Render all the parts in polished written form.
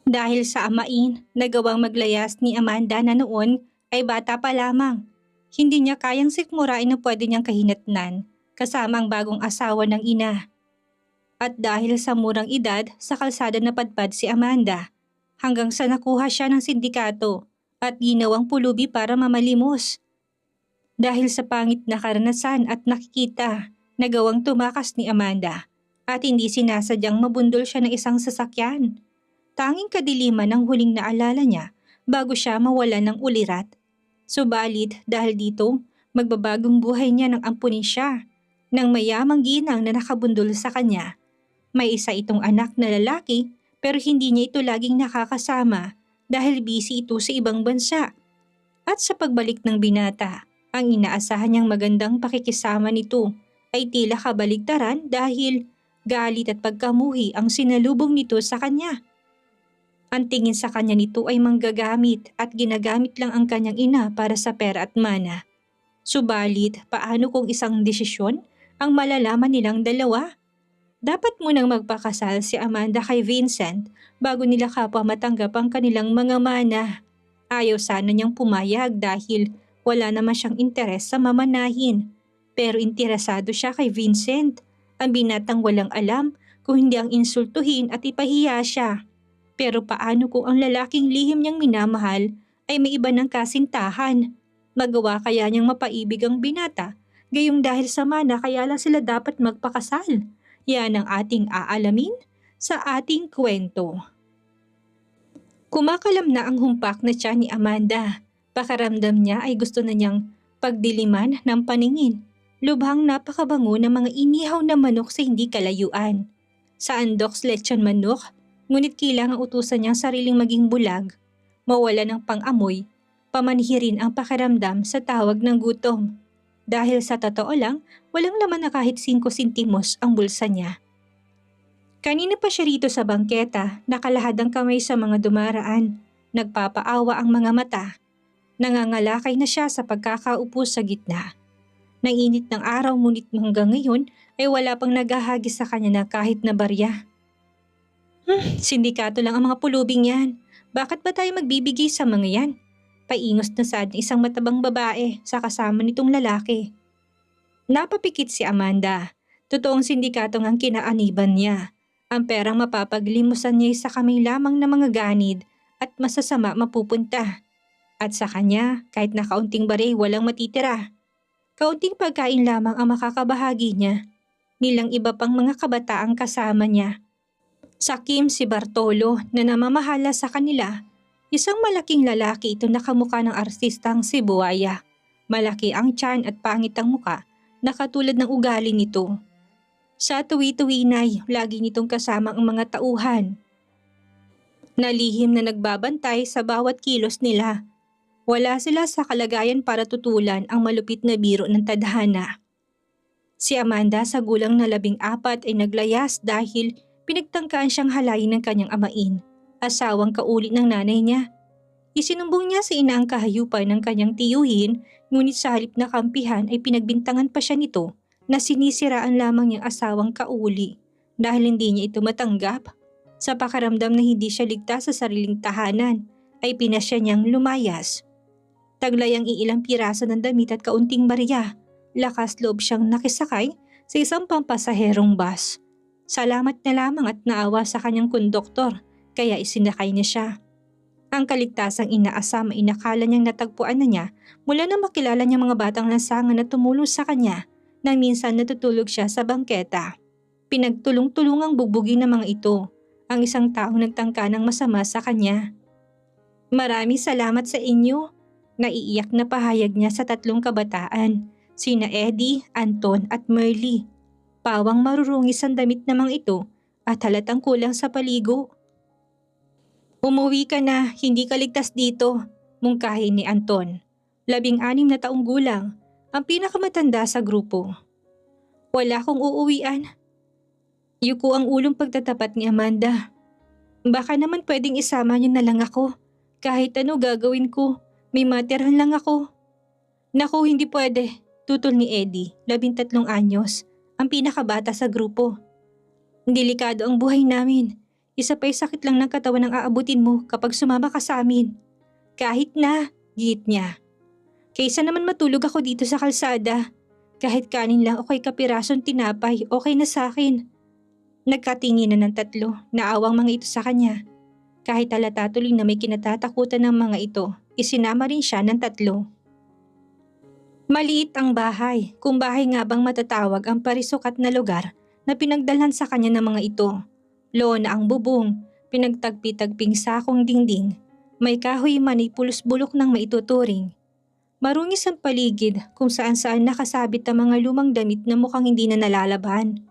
Dahil sa amain na gawang maglayas ni Amanda na noon ay bata pa lamang. Hindi niya kayang sikmurain na pwede niyang kahinatnan kasama ang bagong asawa ng ina. At dahil sa murang edad sa kalsada napadpad si Amanda hanggang sa nakuha siya ng sindikato at ginawang pulubi para mamalimos. Dahil sa pangit na karanasan at nakikita na gawang tumakas ni Amanda at hindi sinasadyang mabundol siya ng isang sasakyan. Tanging kadiliman ang huling naalala niya bago siya mawala ng ulirat. Subalit dahil dito, magbabagong buhay niya nang ampunin siya ng mayamang ginang na nakabundol sa kanya. May isa itong anak na lalaki pero hindi niya ito laging nakakasama dahil busy ito sa ibang bansa. At sa pagbalik ng binata, ang inaasahan niyang magandang pakikisama nito ay tila kabaligtaran dahil galit at pagkamuhi ang sinalubong nito sa kanya. Ang tingin sa kanya nito ay manggagamit at ginagamit lang ang kanyang ina para sa pera at mana. Subalit, paano kung isang desisyon ang malalaman nilang dalawa? Dapat munang magpakasal si Amanda kay Vincent bago nila kapwa matanggap ang kanilang mga mana. Ayaw sana niyang pumayag dahil wala naman siyang interes sa mamanahin. Pero interesado siya kay Vincent, ang binatang walang alam kung hindi ang insultuhin at ipahiya siya. Pero paano kung ang lalaking lihim niyang minamahal ay may iba ng kasintahan? Magawa kaya niyang mapaibig ang binata? Gayong dahil sa mana kaya lang sila dapat magpakasal. Yan ang ating aalamin sa ating kwento. Kumakalam na ang humpak na tiyan ni Amanda. Pakaramdam niya ay gusto na niyang pagdiliman ng paningin. Lubhang napakabango ng mga inihaw na manok sa hindi kalayuan. Sa andoks lechon manok, ngunit kailangang utusan niyang sariling maging bulag, mawala ng pang-amoy, pamanhirin ang pakiramdam sa tawag ng gutom. Dahil sa totoo lang, walang laman na kahit 5 sentimos ang bulsa niya. Kanina pa siya rito sa bangketa, nakalahad ang kamay sa mga dumaraan. Nagpapaawa ang mga mata. Nangangalakay na siya sa pagkakaupo sa gitna. Nang init ng araw ngunit hanggang ngayon ay wala pang naghahagis sa kanya na kahit na barya. Sindikato lang ang mga pulubing yan. Bakit ba tayo magbibigay sa mga yan? Paingos na sad ng isang matabang babae sa kasama nitong lalaki. Napapikit si Amanda. Totoong sindikato ngang kinaaniban niya. Ang perang mapapaglimusan niya sa kamay lamang ng mga ganid at masasama mapupunta. At sa kanya, kahit na kaunting bare walang matitira. Kaunting pagkain lamang ang makakabahagi niya. Nilang iba pang mga kabataang kasama niya. Sakim si Bartolo na namamahala sa kanila. Isang malaking lalaki ito na kamukha ng artistang si Buaya. Malaki ang tiyan at pangit ang muka na katulad ng ugali nito. Sa tuwi-tuwinay, lagi nitong kasama ang mga tauhan. Nalihim na nagbabantay sa bawat kilos nila. Wala sila sa kalagayan para tutulan ang malupit na biro ng tadhana. Si Amanda sa gulang na 14 ay naglayas dahil pinagtangkaan siyang halayin ng kanyang amain, asawang kaulit ng nanay niya. Isinumbong niya sa ina ang kahayupan ng kanyang tiyuhin, ngunit sa halip na kampihan ay pinagbintangan pa siya nito na sinisiraan lamang niyang asawang kauli dahil hindi niya ito matanggap. Sa pakaramdam na hindi siya ligtas sa sariling tahanan, ay pinasya niyang lumayas. Taglay ang iilang piraso ng damit at kaunting barya. Lakas loob siyang nakisakay sa isang pampasaherong bus. Salamat na lamang at naawa sa kanyang konduktor kaya isinakay niya siya. Ang kaligtasang inaasam ay inakala niyang natagpuan na niya mula nang makilala niya mga batang lansangan na tumulong sa kanya nang minsan natutulog siya sa bangketa. Pinagtulong-tulungang bugbugin ng mga ito ang isang taong nagtangka ng masama sa kanya. Maraming salamat sa inyo. Naiiyak na pahayag niya sa 3 kabataan, sina Eddie, Anton at Merly. Pawang marurungis ang damit namang ito at halatang kulang sa paligo. Umuwi ka na, hindi ka ligtas dito, mungkahin ni Anton. 16 na taong gulang, ang pinakamatanda sa grupo. Wala akong uuwian. Yuko ang ulong pagtatapat ni Amanda. Baka naman pwedeng isama niyo na lang ako. Kahit ano gagawin ko, may matirahan lang ako. Naku, hindi pwede, tutol ni Eddie, 13 anyos, ang pinakabata sa grupo. Delikado ang buhay namin. Isa pa'y sakit lang ng katawan ang aabutin mo kapag sumama ka sa amin. Kahit na, gigit niya. Kaysa naman matulog ako dito sa kalsada. Kahit kanin lang o kay kapirasong tinapay, okay na sa akin. Nagkatinginan ng tatlo, naawang mga ito sa kanya. Kahit halata tuloy na may kinatatakutan ng mga ito, isinama rin siya ng tatlo. Maliit ang bahay, kung bahay nga bang matatawag ang parisukat na lugar na pinagdalhan sa kanya ng mga ito. Loona ang bubong, pinagtagpi-tagping sakong dingding, may kahoy man ay pulos-bulok ng maituturing. Marungis ang paligid kung saan-saan nakasabit ang mga lumang damit na mukhang hindi na nalalaban.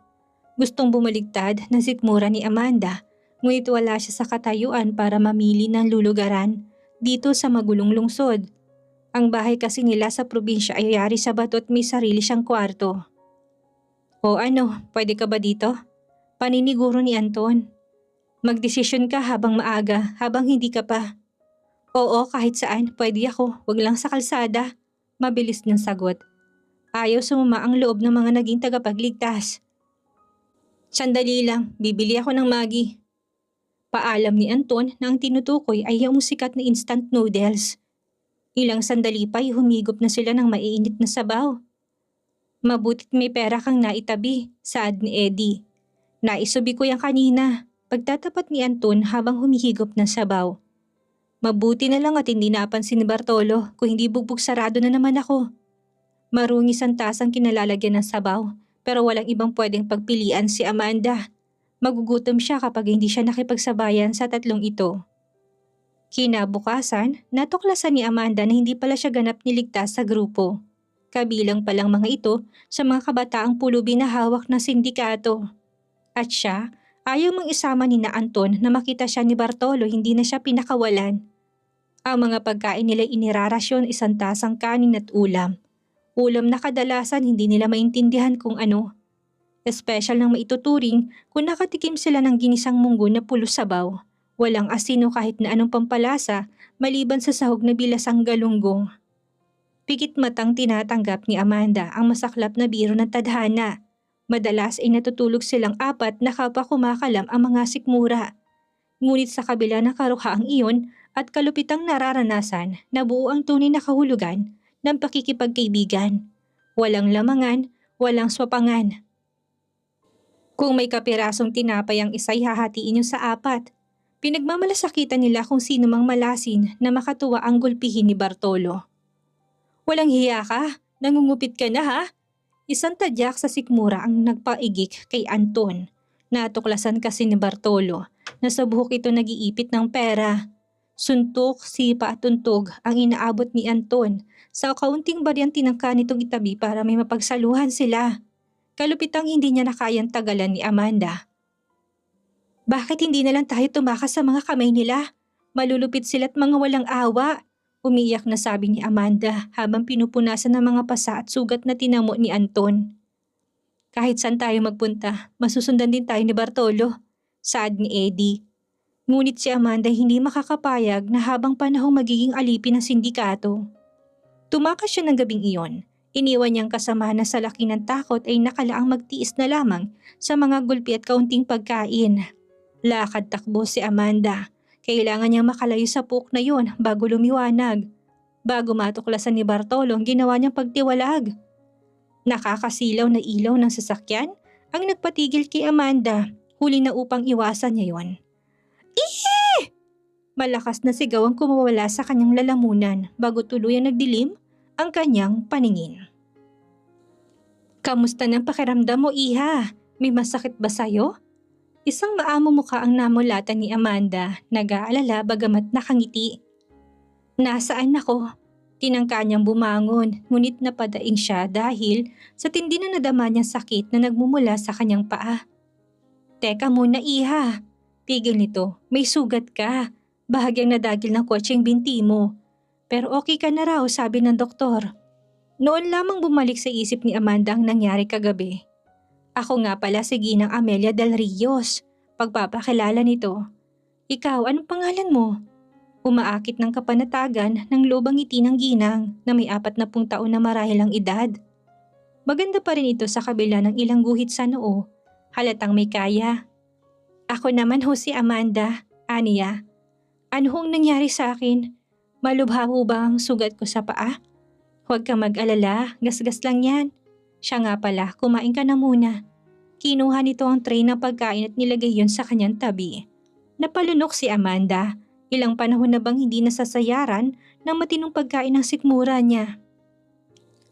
Gustong bumaligtad na sikmura ni Amanda, ngunit wala siya sa katayuan para mamili ng lulugaran dito sa magulong lungsod. Ang bahay kasi nila sa probinsya ay yari sa bato at may sarili siyang kwarto. O ano, pwede ka ba dito? Paniniguro ni Anton. Magdesisyon ka habang maaga, habang hindi ka pa. Oo, kahit saan, pwede ako, wag lang sa kalsada. Mabilis niyang sagot. Ayaw sumama ang loob ng mga naging tagapagligtas. Sandali lang, bibili ako ng Maggi. Paalam ni Anton na ang tinutukoy ay yung sikat na instant noodles. Ilang sandali pa ay humigop na sila ng maiinit na sabaw. Mabutit may pera kang naitabi, saad ni Eddie. Naisubi ko yan kanina, pagtatapat ni Anton habang humihigop ng sabaw. Mabuti na lang at hindi napansin ni Bartolo kung hindi bugbog sarado na naman ako. Marungis ang tasang kinalalagyan ng sabaw pero walang ibang pwedeng pagpilian si Amanda. Magugutom siya kapag hindi siya nakipagsabayan sa tatlong ito. Kinabukasan, natuklasan ni Amanda na hindi pala siya ganap niligtas sa grupo. Kabilang palang mga ito sa mga kabataang pulubi na hawak ng sindikato. At siya, ayaw mang isama ni na Anton na makita siya ni Bartolo hindi na siya pinakawalan. Ang mga pagkain nila inirarasyon isang tasang kanin at ulam. Ulam na kadalasan hindi nila maintindihan kung ano. Espesyal nang maituturing kung nakatikim sila ng ginisang munggo na pulos sabaw. Walang asino kahit na anong pampalasa maliban sa sahog na bilasang galunggong. Pikit matang tinatanggap ni Amanda ang masaklap na biro ng tadhana. Madalas ay natutulog silang apat na kapwa kumakalam ang mga sikmura. Ngunit sa kabila ng karuhaang iyon at kalupitang nararanasan, nabuo ang tunay na kahulugan ng pakikipagkaibigan. Walang lamangan, walang swapangan. Kung may kapirasong tinapay ang isa'y hahatiin niyo sa apat. Pinagmamalasakitan nila kung sino mang malasin na makatuwa ang gulpihin ni Bartolo. Walang hiya ka, nangungupit ka na ha? Isang tadyak sa sikmura ang nagpaigik kay Anton. Natuklasan kasi ni Bartolo na sa buhok ito nag-iipit ng pera. Suntok, sipa at tuntog ang inaabot ni Anton sa kaunting baryanti ng kanitong itabi para may mapagsaluhan sila. Kalupitang hindi niya na kayang tagalan ni Amanda. Bakit hindi na lang tayo tumakas sa mga kamay nila? Malulupit sila't mga walang awa. Umiyak na sabi ni Amanda habang pinupunasan ng mga pasa at sugat na tinamo ni Anton. Kahit saan tayo magpunta, masusundan din tayo ni Bartolo, saad ni Eddie. Ngunit si Amanda hindi makakapayag na habang panahong magiging alipin ng sindikato. Tumakas siya ng gabing iyon. Iniwan niyang kasama na sa laki ng takot ay nakalaang magtiis na lamang sa mga gulpi at kaunting pagkain. Lakad takbo si Amanda. Kailangan niyang makalayo sa puok na yun bago lumiwanag. Bago matuklasan ni Bartolo ang ginawa niyang pagtiwalag. Nakakasilaw na ilaw ng sasakyan ang nagpatigil kay Amanda. Huli na upang iwasan niya yon. Ihi! Malakas na sigaw ang kumawala sa kanyang lalamunan bago tuluyang nagdilim ang kanyang paningin. Kamusta ng pakiramdam mo, Iha? May masakit ba sa'yo? Isang maamo mukha ang namulatan ni Amanda, nag-aalala bagamat nakangiti. Nasaan ako? Tinangka niyang bumangon, ngunit napadaing siya dahil sa tindi na nadama niyang sakit na nagmumula sa kanyang paa. Teka muna, Iha. Pigil nito, may sugat ka. Bahagyang nadagil ng kotseng binti mo. Pero okay ka na raw, sabi ng doktor. Noon lamang bumalik sa isip ni Amanda ang nangyari kagabi. Ako nga pala si Ginang Amelia Del Rios, pagpapakilala nito. Ikaw, anong pangalan mo? Umaakit ng kapanatagan ng lubang ngiti ng Ginang na may 40 taon na marahil ang edad. Maganda pa rin ito sa kabila ng ilang guhit sa noo, halatang may kaya. Ako naman ho si Amanda, aniya. Ano hong nangyari sa akin? Malubha ho ba ang sugat ko sa paa? Huwag ka mag-alala, gasgas lang yan. Siya nga pala, kumain ka na muna. Kinuha nito ang tray ng pagkain at nilagay yun sa kanyang tabi. Napalunok si Amanda. Ilang panahon na bang hindi nasasayaran ng matinong pagkain ng sikmura niya.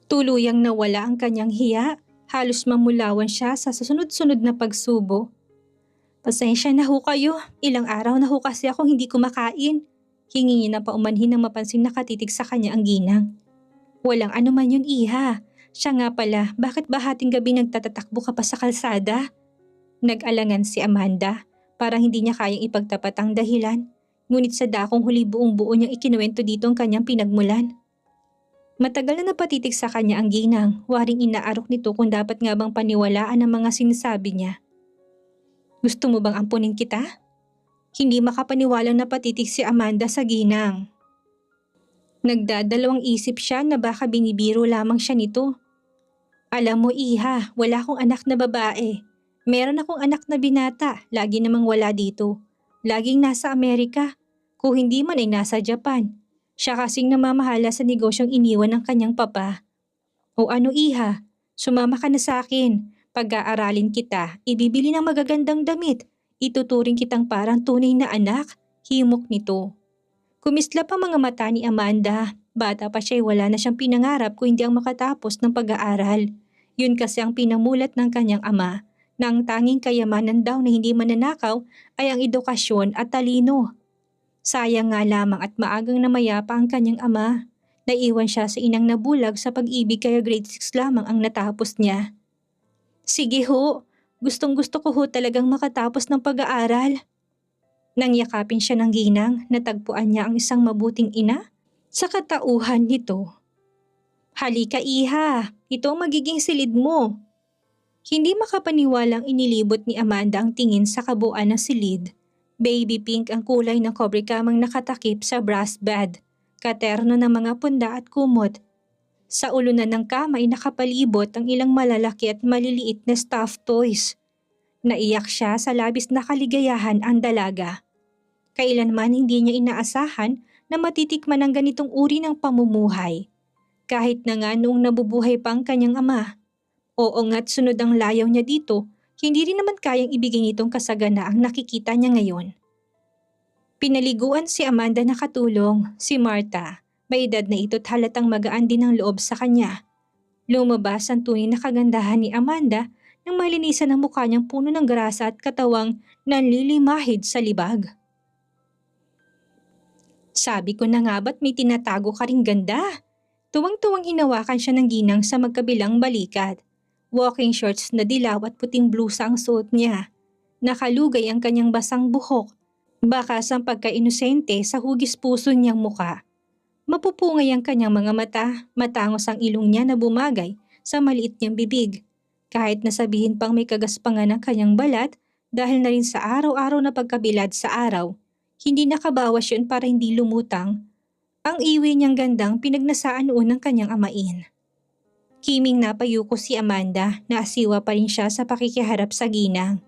Tuluyang nawala ang kanyang hiya. Halos mamulawan siya sa susunod-sunod na pagsubo. Pasensya na ho kayo. Ilang araw na ho kasi akong hindi kumakain. Hingi niya na paumanhin nang mapansin nakatitig sa kanya ang ginang. Walang anuman yun, iha. Siya nga pala, bakit ba hating gabi nagtatatakbo ka pa sa kalsada? Nag-alangan si Amanda. Parang hindi niya kayang ipagtapat ang dahilan. Ngunit sa dakong huli buong buo niyang ikinuwento dito ang kanyang pinagmulan. Matagal na napatitig sa kanya ang ginang. Waring inaarok nito kung dapat nga bang paniwalaan ang mga sinasabi niya. Gusto mo bang ampunin kita? Hindi makapaniwalang napatitig si Amanda sa ginang. Nagdadalawang isip siya na baka binibiro lamang siya nito. Alam mo, iha, wala akong anak na babae. Meron akong anak na binata, lagi namang wala dito. Laging nasa Amerika, kung hindi man ay nasa Japan. Siya kasing namamahala sa negosyong iniwan ng kanyang papa. O ano, iha, sumama ka na sa akin. Pag-aaralin kita, ibibili ng magagandang damit. Ituturing kitang parang tunay na anak, himok nito. Kumislap ang mga mata ni Amanda. Bata pa siya, wala na siyang pinangarap kung hindi ang makatapos ng pag-aaral. Yun kasi ang pinamulat ng kanyang ama, na ang tanging kayamanan daw na hindi mananakaw ay ang edukasyon at talino. Sayang nga lamang at maagang namayapa ang kanyang ama. Naiwan siya sa inang nabulag sa pag-ibig kaya grade 6 lamang ang natapos niya. Sige ho, gustong-gusto ko ho talagang makatapos ng pag-aaral. Nang yakapin siya ng ginang, natagpuan niya ang isang mabuting ina sa katauhan nito. Halika, iha, ito ang magiging silid mo. Hindi makapaniwalang inilibot ni Amanda ang tingin sa kabuuan ng silid. Baby pink ang kulay ng cobre kamang nakatakip sa brass bed, katerno ng mga punda at kumot. Sa ulunan ng kama ay nakapalibot ang ilang malalaki at maliliit na stuffed toys. Naiyak siya sa labis na kaligayahan ang dalaga. Kailanman hindi niya inaasahan na matitikman ang ganitong uri ng pamumuhay. Kahit na nga noong nabubuhay pa ang kanyang ama. Oo nga't sunod ang layaw niya dito, hindi rin naman kayang ibigay nitong kasaganaang nakikita niya ngayon. Pinaliguan si Amanda na katulong, si Martha. May edad na ito't halatang magaan din ang loob sa kanya. Lumabas ang tunay na kagandahan ni Amanda nang malinisan ang mukha niyang puno ng grasa at katawang nanlilimahid sa libag. Sabi ko na nga ba't may tinatago ka ring ganda? Tuwang-tuwang hinawakan siya ng ginang sa magkabilang balikat. Walking shorts na dilaw at puting blusa ang suot niya. Nakalugay ang kanyang basang buhok. Bakas ang pagka-inosente sa hugis puso niyang muka. Mapupungay ang kanyang mga mata, matangos ang ilong niya na bumagay sa maliit niyang bibig. Kahit nasabihin pang may kagaspangan ang kanyang balat dahil na rin sa araw-araw na pagkabilad sa araw, hindi nakabawas yun para hindi lumutang. Ang iwi niyang gandang pinagnasaan noon ng kanyang amain. Kiming napayuko si Amanda na asiwa pa rin siya sa pakikiharap sa ginang.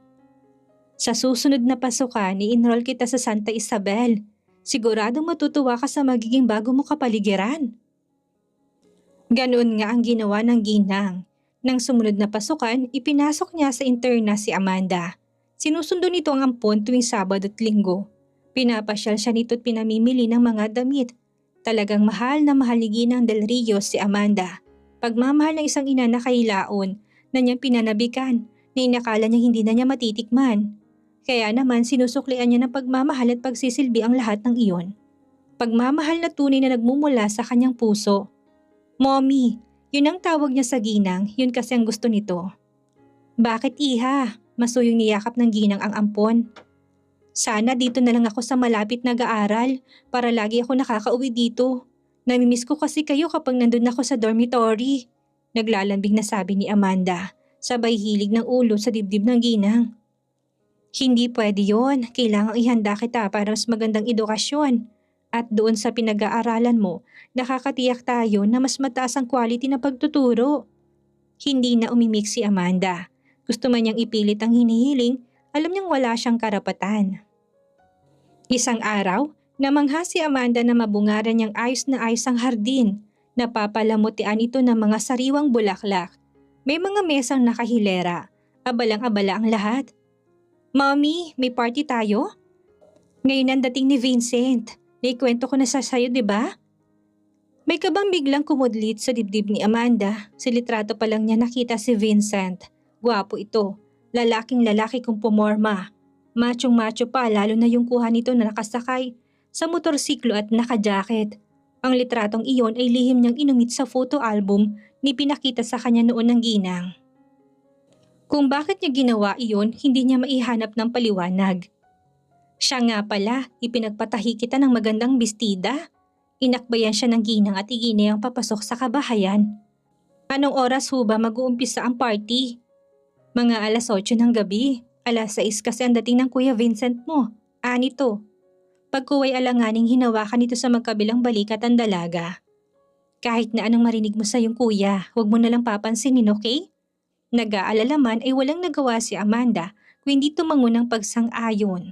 Sa susunod na pasukan, i-enroll kita sa Santa Isabel. Siguradong matutuwa ka sa magiging bago mo kapaligiran. Ganoon nga ang ginawa ng ginang. Nang sumunod na pasukan, ipinasok niya sa interna si Amanda. Sinusundo nito ang ampon tuwing Sabado at Linggo. Pinapasyal siya nito at pinamimili ng mga damit. Talagang mahal na mahal ni Ginang Del Rio si Amanda. Pagmamahal ng isang ina na kailaon na niyang pinanabikan na inakala niya hindi na niya matitikman. Kaya naman sinusuklian niya ng pagmamahal at pagsisilbi ang lahat ng iyon. Pagmamahal na tunay na nagmumula sa kanyang puso. Mommy, yun ang tawag niya sa ginang, yun kasi ang gusto nito. Bakit iha? Masuyong niyakap ng ginang ang ampon. Sana dito na lang ako sa malapit nag-aaral para lagi ako nakakauwi dito. Namimiss ko kasi kayo kapag nandun ako sa dormitory. Naglalambing na sabi ni Amanda, sabay hilig ng ulo sa dibdib ng ginang. Hindi pwede yon, kailangang ihanda kita para mas magandang edukasyon. At doon sa pinag-aaralan mo, nakakatiyak tayo na mas mataas ang quality na pagtuturo. Hindi na umimik si Amanda. Gusto man niyang ipilit ang hinihiling alam niyang wala siyang karapatan. Isang araw, namangha si Amanda na mabungaran niyang ayos na ayos ang hardin. Napapalamutian ito ng mga sariwang bulaklak. May mga mesang nakahilera. Abalang-abala ang lahat. "Mommy, may party tayo?" "Ngayon ang dating ni Vincent. Naikwento ko na sayo, di ba?" May kabang biglang kumudlit sa dibdib ni Amanda. Sa litrato pa lang niya nakita si Vincent. Gwapo ito. Lalaking lalaki kung pumorma. Machong-macho pa, lalo na yung kuha nito na nakasakay sa motorsiklo at nakajacket. Ang litratong iyon ay lihim niyang inumit sa photo album ni pinakita sa kanya noon ng ginang. Kung bakit niya ginawa iyon, hindi niya maihanap ng paliwanag. Siya nga pala, ipinagpatahi kita ng magandang bestida. Inakbayan siya ng ginang at iginayang papasok sa kabahayan. "Anong oras ho ba mag-uumpisa ang party?" "Mga alas 8 ng gabi. Alas 6 kasi ang dating ng Kuya Vincent mo. Anito." Pagkuway alanganing hinawakan ito sa magkabilang balikat ang dalaga. "Kahit na anong marinig mo sa iyong kuya, huwag mo nalang papansinin, okay?" Nag-aalala man ay walang nagawa si Amanda kung hindi tumango ng pagsang-ayon.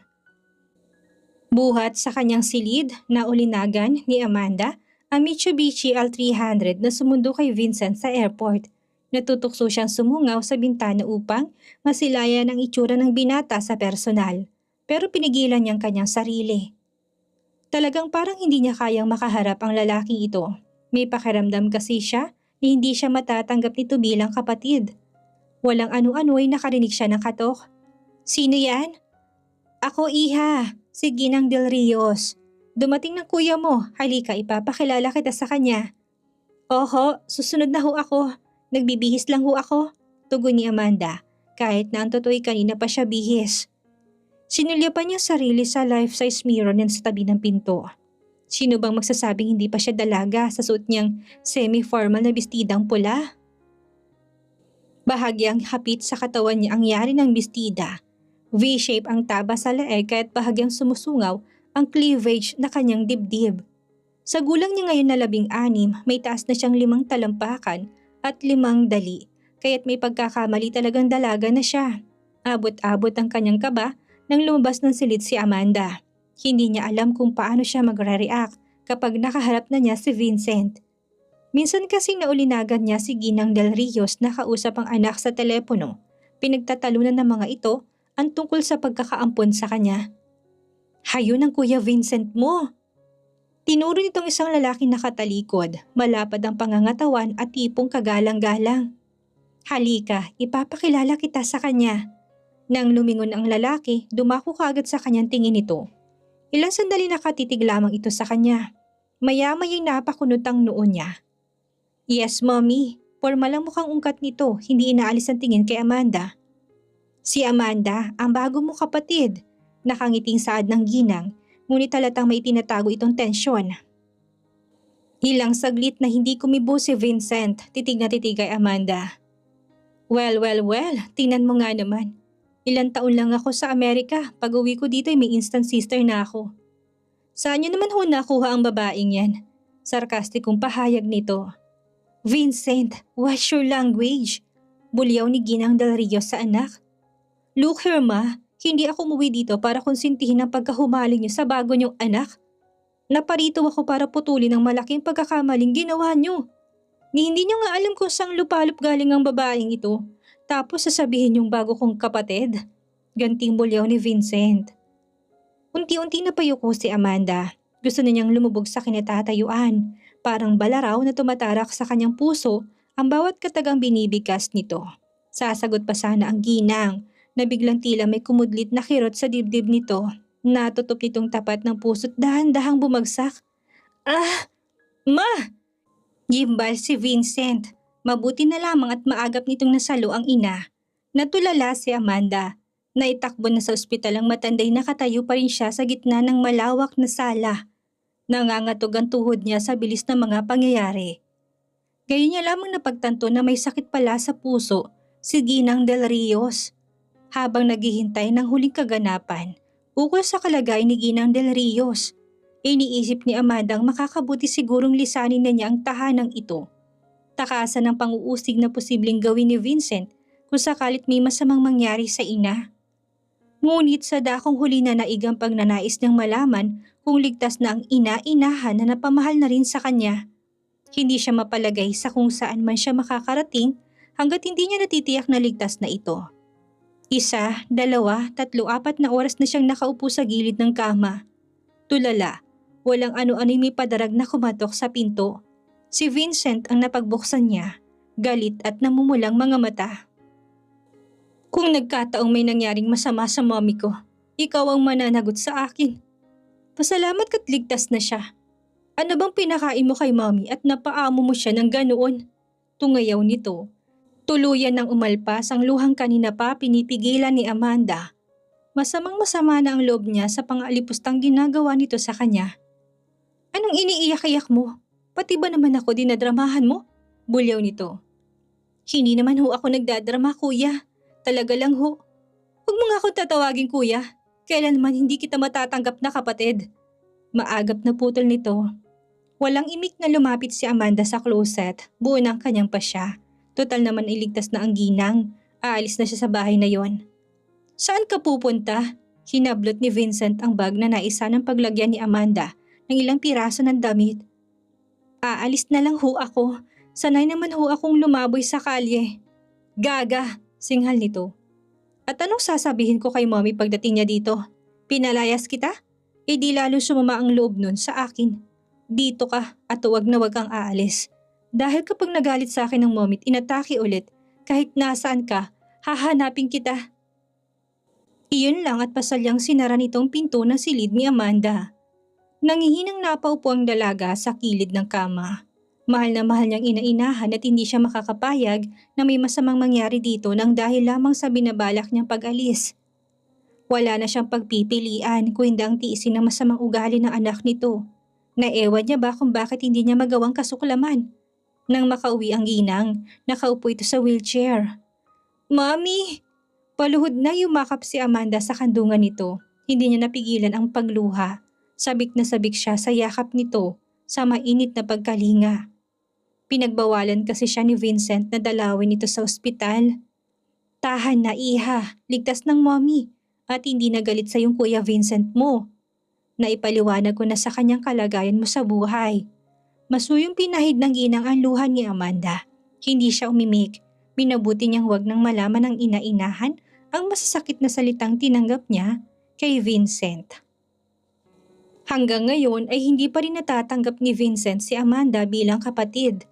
Buhat sa kanyang silid na ulinagan ni Amanda ang Mitsubishi L300 na sumundo kay Vincent sa airport. Natutukso siyang sumungaw sa bintana upang masilayan ang itsura ng binata sa personal. Pero pinigilan niyang kanyang sarili. Talagang parang hindi niya kayang makaharap ang lalaking ito. May pakiramdam kasi siya na hindi siya matatanggap nito bilang kapatid. Walang ano-ano ay nakarinig siya ng katok. "Sino yan?" "Ako, iha. Si Ginang Del Rios. Dumating ng kuya mo. Halika, ipapakilala kita sa kanya." "Oho, susunod na ho ako. Nagbibihis lang ho ako," tugon ni Amanda. Kahit na ang totoo'y kanina pa siya bihis. Sinulya pa niya sarili sa life-size mirror niyan sa tabi ng pinto. Sino bang magsasabing hindi pa siya dalaga sa suot niyang semi-formal na bestidang pula? Bahagyang hapit sa katawan niya ang yari ng bestida. V-shape ang taba sa leeg kaya't bahagyang sumusungaw ang cleavage na kanyang dibdib. Sa gulang niya ngayon na 16, may taas na siyang 5 talampakan at 5 dali, kaya't may pagkakamali talagang dalaga na siya. Abot-abot ang kanyang kaba nang lumabas ng silid si Amanda. Hindi niya alam kung paano siya magre-react kapag nakaharap na niya si Vincent. Minsan kasing naulinagan niya si Ginang Del Rios na kausap ang anak sa telepono. Pinagtatalunan ng mga ito ang tungkol sa pagkakaampon sa kanya. "Hayo ng Kuya Vincent mo!" Tinuro nitong isang lalaking nakatalikod, malapad ang pangangatawan at tipong kagalang-galang. "Halika, ipapakilala kita sa kanya." Nang lumingon ang lalaki, dumako kaagad sa kanyang tingin nito. Ilang sandali nakatitig lamang ito sa kanya. Maya-maya'y napakunot ang noo niya. "Yes, mommy. Porma lang mukhang ungkat nito, hindi inaalis ang tingin kay Amanda." "Si Amanda, ang bago mo kapatid." Nakangiting saad ng ginang, ngunit talatang may tinatago itong tensyon. Ilang saglit na hindi kumibo si Vincent, titig na titig kay Amanda. Well, tingnan mo nga naman. Ilang taon lang ako sa Amerika, pag-uwi ko dito ay may instant sister na ako." "Saan niyo naman ho nakuha ang babaeng yan?" Sarkastikong pahayag nito. "Vincent, what's your language?" Bulyaw ni Ginang Del Rios sa anak. "Look here ma, hindi ako umuwi dito para konsintihin ang pagkahumaling niyo sa bago niyong anak. Naparito ako para putulin ang malaking pagkakamaling ginawa niyo. Ni hindi niyo nga alam kung saan lupalop galing ang babaeng ito. Tapos sasabihin yung bago kong kapatid." Ganting bulyaw ni Vincent. Unti-unti napayuko si Amanda. Gusto na niyang lumubog sa kinatatayuan. Parang balaraw na tumatarak sa kanyang puso ang bawat katagang binibigkas nito. Sasagot pa sana ang ginang na biglang tila may kumudlit na kirot sa dibdib nito. Natutup nitong tapat ng puso't dahan-dahang bumagsak. "Ah! Ma!" Gimbal si Vincent. Mabuti na lamang at maagap nitong nasalo ang ina. Natulala si Amanda. Naitakbo na sa ospital ang matanday nakatayo pa rin siya sa gitna ng malawak na sala. Nangangatog ang tuhod niya sa bilis ng mga pangyayari. Gayon niya lamang napagtanto na may sakit pala sa puso si Ginang Del Rios. Habang naghihintay ng huling kaganapan, ukol sa kalagayan ni Ginang Del Rios, iniisip ni Amanda ang makakabuti sigurong lisanin na niya ang tahanang ito. Takasan ng pang-uusig na posibleng gawin ni Vincent kung sakalit may masamang mangyari sa ina. Ngunit sa dakong huli na naigang pagnanais niyang malaman kung ligtas na ang ina-inahan na napamahal na rin sa kanya. Hindi siya mapalagay sa kung saan man siya makakarating hanggat hindi niya natitiyak na ligtas na ito. 1, 2, 3, 4 na oras na siyang nakaupo sa gilid ng kama. Tulala, walang ano-ano'y may padarag na kumatok sa pinto. Si Vincent ang napagbuksan niya, galit at namumulang mga mata. Kung nagkataong may nangyaring masama sa mommy ko, ikaw ang mananagot sa akin. Pasalamat ka't ligtas na siya. Ano bang pinakain mo kay mommy at napaamo mo siya ng ganoon? Tungayaw nito. Tuluyan ng umalpas ang luhang kanina pa pinipigilan ni Amanda. Masamang-masama na ang loob niya sa pang-alipustang ginagawa nito sa kanya. Anong iniiyak-iyak mo? Pati ba naman ako dinadramahan mo? Bulyaw nito. Hindi naman ho ako nagdadrama, kuya. Talaga lang ho. Huwag mo nga akong tatawagin, kuya. Kailanman hindi kita matatanggap na kapatid. Maagap na putol nito. Walang imik na lumapit si Amanda sa closet. Buo ng kanyang pasya. Total naman iligtas na ang ginang. Aalis na siya sa bahay na yon. Saan ka pupunta? Hinablot ni Vincent ang bag na naisa ng paglagyan ni Amanda ng ilang piraso ng damit. Aalis na lang ho ako. Sanay naman ho akong lumaboy sa kalye. Gaga, singhal nito. At anong sasabihin ko kay mommy pagdating niya dito? Pinalayas kita? E di lalo sumama ang loob nun sa akin. Dito ka at huwag na huwag kang aalis. Dahil kapag nagalit sa akin ng mommy at inatake ulit, kahit nasaan ka, hahanapin kita. Iyon lang at pasalyang sinara nitong pinto ng silid ni Amanda. Nangihinang napaupo ang dalaga sa kilid ng kama. Mahal na mahal niyang inainahan at hindi siya makakapayag na may masamang mangyari dito nang dahil lamang sa binabalak niyang pag-alis. Wala na siyang pagpipilian kung hindi ang tiisin ng masamang ugali ng anak nito. Naewan niya ba kung bakit hindi niya magawang kasuklaman? Nang makauwi ang ginang, nakaupo ito sa wheelchair. Mommy! Paluhod na yumakap si Amanda sa kandungan nito. Hindi niya napigilan ang pagluha. Sabik na sabik siya sa yakap nito sa mainit na pagkalinga. Pinagbawalan kasi siya ni Vincent na dalawin ito sa ospital. Tahan na iha, ligtas ng mommy at hindi nagalit sa yung kuya Vincent mo. Naipaliwanag ko na sa kanyang kalagayan mo sa buhay. Masuyong pinahid ng ginang ang luha ni Amanda. Hindi siya umimik. Minabuti niyang wag nang malaman ng ina-inahan ang masasakit na salitang tinanggap niya kay Vincent. Hanggang ngayon ay hindi pa rin natatanggap ni Vincent si Amanda bilang kapatid.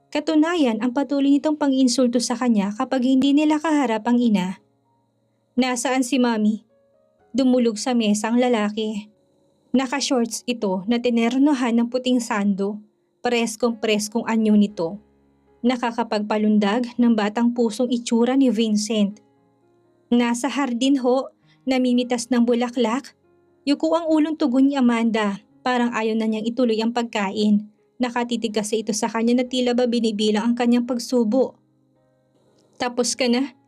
Katunayan ang patuloy nitong pang-insulto sa kanya kapag hindi nila kaharap ang ina. Nasaan si Mami? Dumulog sa mesa ang lalaki. Naka-shorts ito na tinernohan ng puting sando. Preskong-preskong anyo nito. Nakakapagpalundag ng batang pusong itsura ni Vincent. Nasa hardin ho, namimitas ng bulaklak. Yuko ang ulong tugon ni Amanda, parang ayaw na niyang ituloy ang pagkain. Nakatitig kasi ito sa kanya na tila ba binibilang ang kanyang pagsubo. Tapos ka na?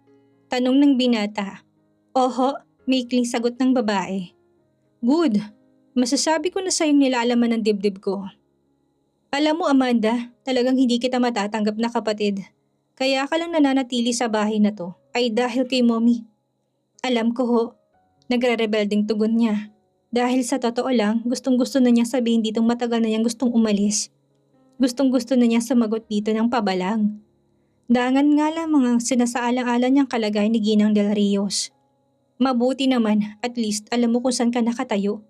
Tanong ng binata. Oho, maikling sagot ng babae. Good, masasabi ko na sa'yong nilalaman ng dibdib ko. Alam mo Amanda, talagang hindi kita matatanggap na kapatid. Kaya ka lang nananatili sa bahay na to ay dahil kay mommy. Alam ko ho, nagre-rebelding tugon niya. Dahil sa totoo lang, gustong-gusto na niya sabihin ditong matagal na niyang gustong umalis. Gustong-gusto na niya sumagot dito ng pabalang. Dangan nga lang mga sinasaalang-alang niyang kalagayan ni Ginang Del Rios. Mabuti naman, at least alam mo kung saan ka nakatayo.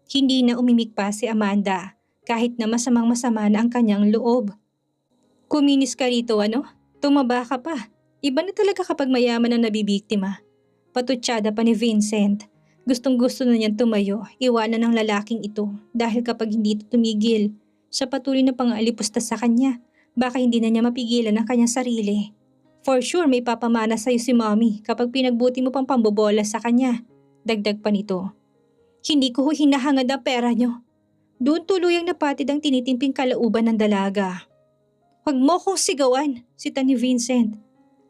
Hindi na umimik pa si Amanda, kahit na masamang-masama na ang kanyang loob. Kuminis ka rito ano? Tumaba ka pa. Iba na talaga kapag mayaman ang nabibiktima. Patutsada pa ni Vincent. Gustong-gusto na niyang tumayo, iwanan ng lalaking ito dahil kapag hindi ito tumigil, sa patuloy na pang-alipusta sa kanya, baka hindi na niya mapigilan ang kanyang sarili. For sure may papamana sa'yo si mommy kapag pinagbuti mo pang pambobola sa kanya. Dagdag pa nito. Hindi ko hinahangad ang pera niyo. Doon tuluyang napatid ang tinitimping kalauban ng dalaga. Huwag mo kong sigawan, sita ni Vincent.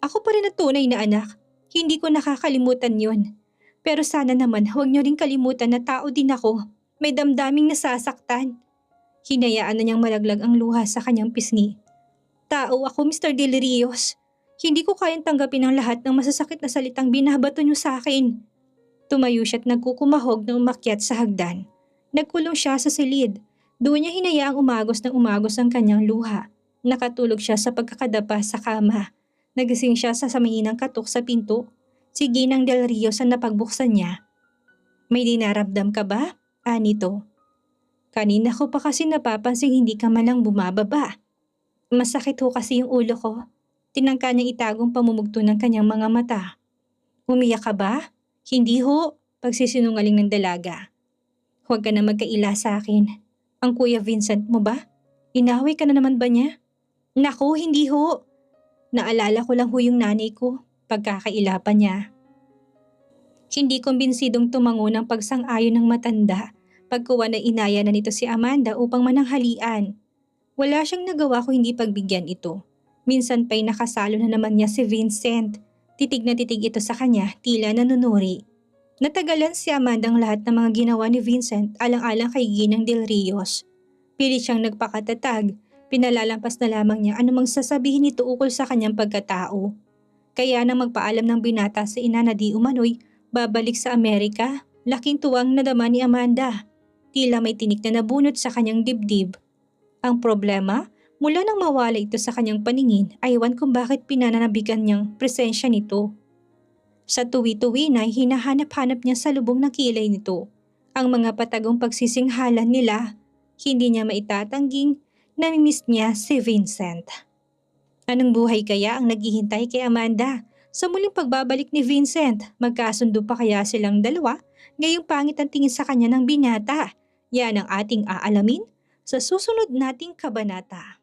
Ako pa rin ang tunay na anak. Hindi ko nakakalimutan yon. Pero sana naman huwag niyo rin kalimutan na tao din ako. May damdaming nasasaktan. Hinayaan na niyang malaglag ang luha sa kanyang pisngi. Tao ako, Mr. Del Rios. Hindi ko kayang tanggapin ang lahat ng masasakit na salitang binabato niyo sa akin. Tumayo siya at nagkukumahog na umakyat sa hagdan. Nagkulong siya sa silid. Doon niya hinayaang umagos ang kanyang luha. Nakatulog siya sa pagkakadapa sa kama. Nagising siya sa samahinang katok sa pinto. Si Ginang Del Rio sa napagbuksan niya. "May dinaramdam ka ba?" Anito. "Kanina ko pa kasi napapansin hindi ka man lang bumababa." "Masakit ho kasi yung ulo ko." Tinangka niyang itagong pamumugto ng kanyang mga mata. "Umiyak ka ba?" "Hindi ho," pagsisinungaling ng dalaga. "Huwag ka na magkaila sa akin. Ang Kuya Vincent mo ba? Inaway ka na naman ba niya?" "Naku, hindi ho. Naalala ko lang ho yung nanay ko." Pagkakaila pa niya. Hindi kumbinsidong tumango ng pagsang-ayon ng matanda. Pagkuha na inaya na nito si Amanda upang mananghalian. Wala siyang nagawa kung hindi pagbigyan ito. Minsan pa'y nakasalo na naman niya si Vincent. Titig na titig ito sa kanya, tila nanunuri. Natagalan si Amanda ang lahat ng mga ginawa ni Vincent alang-alang kay Ginang Del Rios. Pilit siyang nagpakatatag, pinalalampas na lamang niya anumang sasabihin nito ukol sa kanyang pagkatao. Kaya nang magpaalam ng binata sa ina na di umano'y babalik sa Amerika, laking tuwang nadama ni Amanda. Tila may tinik na nabunot sa kanyang dibdib. Ang problema, mula nang mawala ito sa kanyang paningin ay iwan kung bakit pinananabigan niyang presensya nito. Sa tuwi-tuwi na hinahanap-hanap niya sa lubong ng kilay nito ang mga patagong pagsisinghalan nila. Hindi niya maitatangging namimiss niya si Vincent. Anong buhay kaya ang naghihintay kay Amanda? Sa muling pagbabalik ni Vincent, magkasundo pa kaya silang dalawa? Ngayong pangit ang tingin sa kanya ng binata. Yan ang ating aalamin sa susunod nating kabanata.